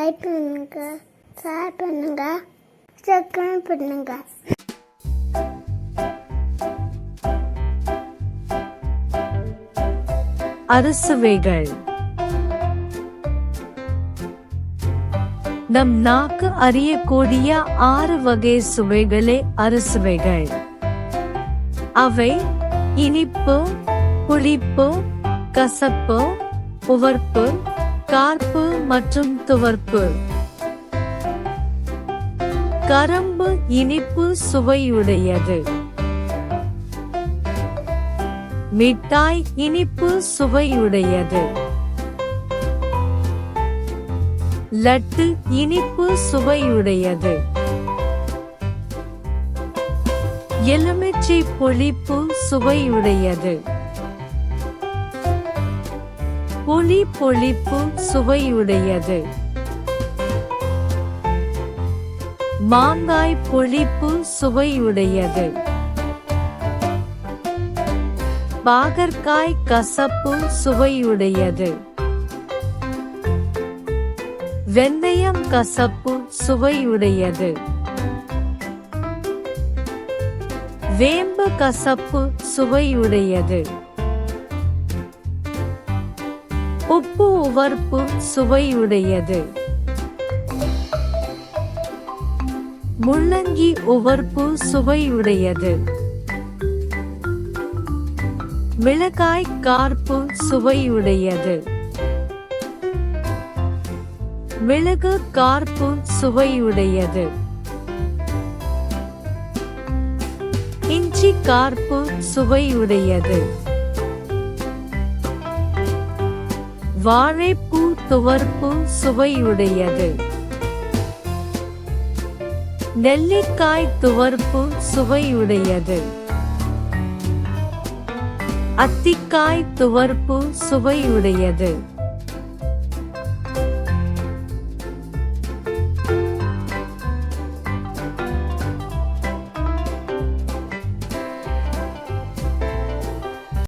Like பண்ணுங்க, share பண்ணுங்க, subscribe பண்ணுங்க. அறுசுவைகள். நம் நாக்கு அறியக்கூடிய 6 வகை சுவைகளே அறுசுவைகள். அவை இனிப்பு, புளிப்பு, கசப்பு, உவர்ப்பு, கார்ப்பு மற்றும் துவர்ப்பு. கரும்பு இனிப்பு சுவையுடையது. மிட்டாய் இனிப்பு சுவையுடையது. லட்டு இனிப்பு சுவையுடையது. எலுமிச்சை புளிப்பு சுவையுடையது. புளி புளிப்பு சுவையுடையது. மாங்காய் புளிப்பு சுவையுடையது. பாகற்காய் கசப்பு சுவையுடையது. வெந்தயம் கசப்பு சுவையுடையது. வேம்பு கசப்பு சுவையுடையது. உப்பு உவர்ப்பு சுவையுடையது. முள்ளங்கி உவர்ப்பு சுவையுடையது. மிளகாய் கார்ப்பு சுவையுடையது. மிளகு கார்ப்பு சுவையுடையது. இஞ்சி கார்ப்பு சுவையுடையது. வாழைப்பூ துவர்ப்பு சுவையுடையது. நெல்லிக்காய் துவர்ப்பு சுவையுடையது. அத்திக்காய் துவர்ப்பு சுவையுடையது.